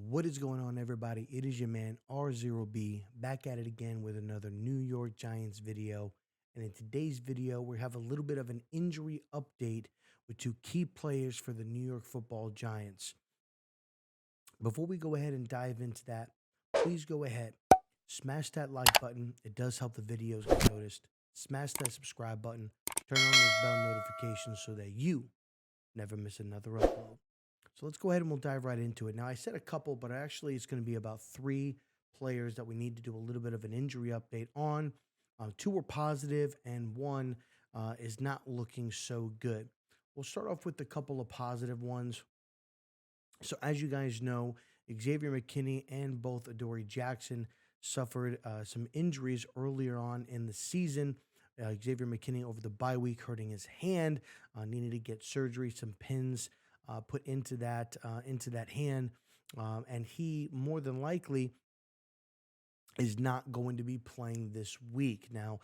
What is going on, everybody? It is your man R0B back at it again with another New York Giants video. And in today's video, we have a little bit of an injury update with two key players for the New York Football Giants. Before we go ahead and dive into that, please go ahead, smash that like button. It does help the videos get noticed. Smash that subscribe button. Turn on those bell notifications so that you never miss another upload. So let's go ahead and we'll dive right into it. Now, I said a couple, but actually it's going to be about three players that we need to do a little bit of an injury update on. Two were positive and one is not looking so good. We'll start off with a couple of positive ones. So as you guys know, Xavier McKinney and both Adoree Jackson suffered some injuries earlier on in the season. Xavier McKinney over the bye week hurting his hand, needed to get surgery, some pins put into that hand, and he more than likely is not going to be playing this week. Now,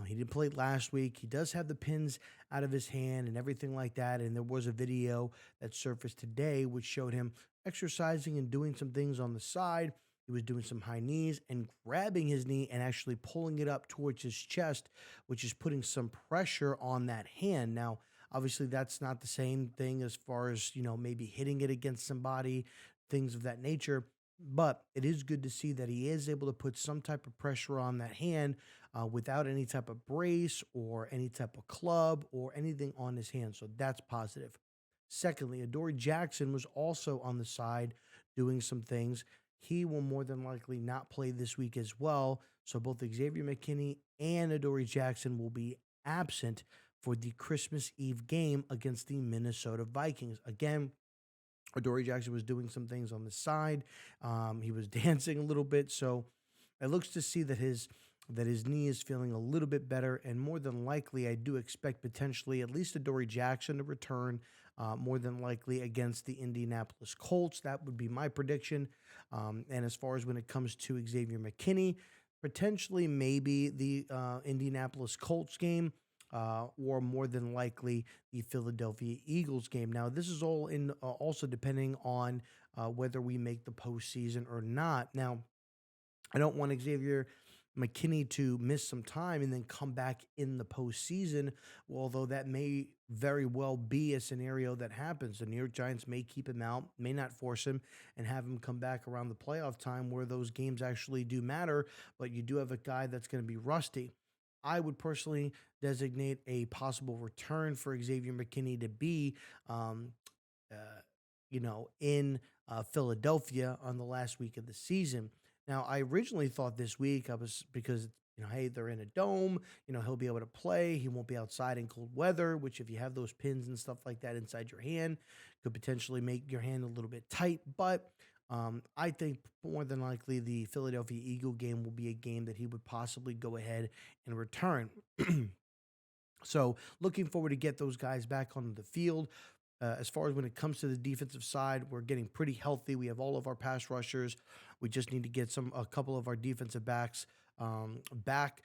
he didn't play last week. He does have the pins out of his hand and everything like that. And there was a video that surfaced today which showed him exercising and doing some things on the side. He was doing some high knees and grabbing his knee and actually pulling it up towards his chest, which is putting some pressure on that hand. Now, obviously, that's not the same thing as far as, maybe hitting it against somebody, things of that nature. But it is good to see that he is able to put some type of pressure on that hand without any type of brace or any type of club or anything on his hand. So that's positive. Secondly, Adoree Jackson was also on the side doing some things. He will more than likely not play this week as well. So both Xavier McKinney and Adoree Jackson will be absent for the Christmas Eve game against the Minnesota Vikings. Again, Adoree Jackson was doing some things on the side. He was dancing a little bit, so it looks to see that his knee is feeling a little bit better, and more than likely, I do expect potentially at least Adoree Jackson to return. More than likely against the Indianapolis Colts. That would be my prediction. And as far as when it comes to Xavier McKinney, potentially maybe the Indianapolis Colts game or more than likely the Philadelphia Eagles game. Now, this is all in also depending on whether we make the postseason or not. Now, I don't want Xavier McKinney to miss some time and then come back in the postseason, although that may very well be a scenario that happens. The New York Giants may keep him out, may not force him, and have him come back around the playoff time where those games actually do matter, but you do have a guy that's going to be rusty. I would personally designate a possible return for Xavier McKinney to be, uh, in Philadelphia on the last week of the season. Now, I originally thought this week I was because hey, they're in a dome. He'll be able to play. He won't be outside in cold weather, which if you have those pins and stuff like that inside your hand, could potentially make your hand a little bit tight. But I think more than likely the Philadelphia Eagle game will be a game that he would possibly go ahead and return. So looking forward to get those guys back on the field. As far as when it comes to the defensive side, we're getting pretty healthy. We have all of our pass rushers. We just need to get a couple of our defensive backs back.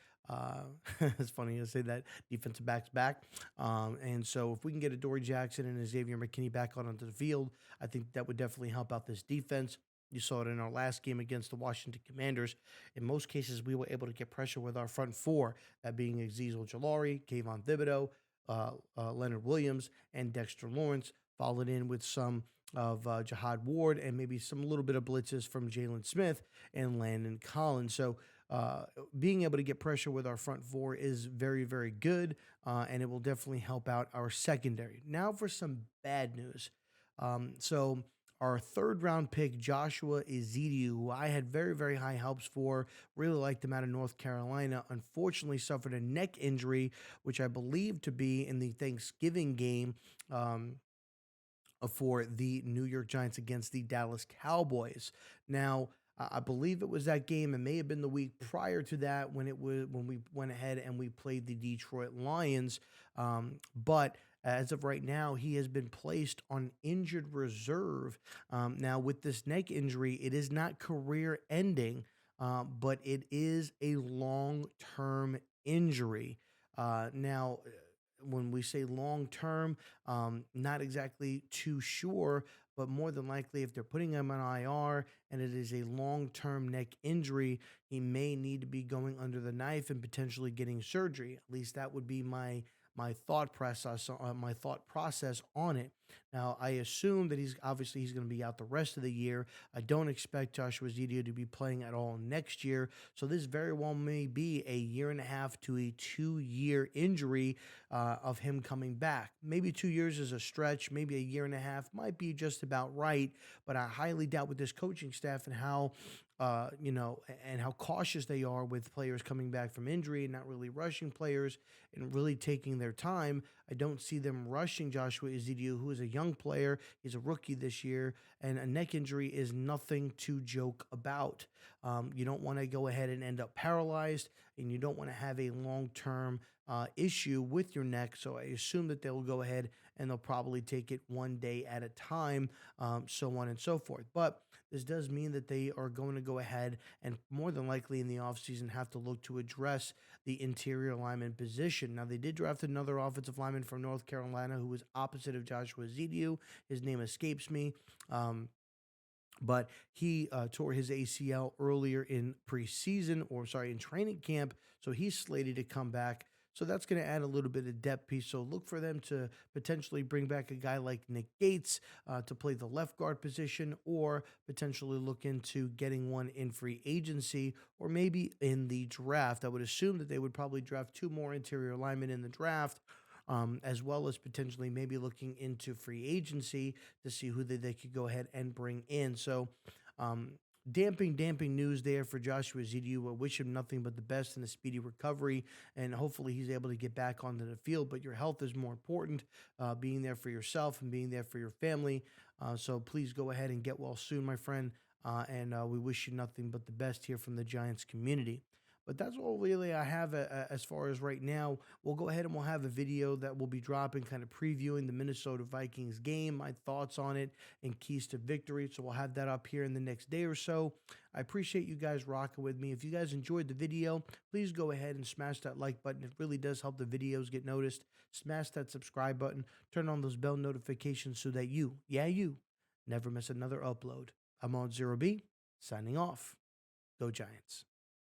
It's funny to say that defensive backs back. And so if we can get Adoree Jackson and Xavier McKinney back onto the field, I think that would definitely help out this defense. You saw it in our last game against the Washington Commanders. In most cases, we were able to get pressure with our front four, that being Azeez Ojulari, Kayvon Thibodeau, Leonard Williams, and Dexter Lawrence, followed in with some of Jihad Ward and maybe some little bit of blitzes from Jalen Smith and Landon Collins. So being able to get pressure with our front four is very, very good, and it will definitely help out our secondary. Now for some bad news. So our third round pick, Joshua Ezidi, who I had very, very high hopes for, really liked him out of North Carolina, unfortunately suffered a neck injury, which I believe to be in the Thanksgiving game for the New York Giants against the Dallas Cowboys. Now, I believe it was that game. It may have been the week prior to that when we went ahead and we played the Detroit Lions. But as of right now, he has been placed on injured reserve. Now, with this neck injury, it is not career ending, but it is a long-term injury. Now, when we say long term, not exactly too sure, but more than likely, if they're putting him on IR and it is a long term neck injury, he may need to be going under the knife and potentially getting surgery. At least that would be my thought process on it. Now, I assume that he's going to be out the rest of the year. I don't expect Joshua Zedio to be playing at all next year. So this very well may be a year and a half to a 2 year injury of him coming back. Maybe 2 years is a stretch. Maybe a year and a half might be just about right. But I highly doubt with this coaching staff and how. And how cautious they are with players coming back from injury and not really rushing players and really taking their time. I don't see them rushing Joshua Ezekiel, who is a young player. He's a rookie this year, and a neck injury is nothing to joke about. You don't want to go ahead and end up paralyzed, and you don't want to have a long term issue with your neck. So I assume that they'll go ahead and they'll probably take it one day at a time, so on and so forth. But this does mean that they are going to go ahead and more than likely in the offseason have to look to address the interior lineman position. Now, they did draft another offensive lineman from North Carolina who was opposite of Joshua Zedio. His name escapes me. But he tore his ACL earlier in preseason, or sorry, in training camp. So he's slated to come back. So that's going to add a little bit of depth piece. So look for them to potentially bring back a guy like Nick Gates to play the left guard position, or potentially look into getting one in free agency or maybe in the draft. I would assume that they would probably draft two more interior linemen in the draft. As well as potentially maybe looking into free agency to see who they could go ahead and bring in. So, um, damping news there for Joshua Zedio. I wish him nothing but the best in a speedy recovery, and hopefully he's able to get back onto the field. But your health is more important, being there for yourself and being there for your family. So please go ahead and get well soon, my friend. And we wish you nothing but the best here from the Giants community. But that's all really I have as far as right now. We'll go ahead and we'll have a video that will be dropping, kind of previewing the Minnesota Vikings game, my thoughts on it, and keys to victory. So we'll have that up here in the next day or so. I appreciate you guys rocking with me. If you guys enjoyed the video, please go ahead and smash that like button. It really does help the videos get noticed. Smash that subscribe button. Turn on those bell notifications so that you, never miss another upload. I'm on Zero B, signing off. Go Giants.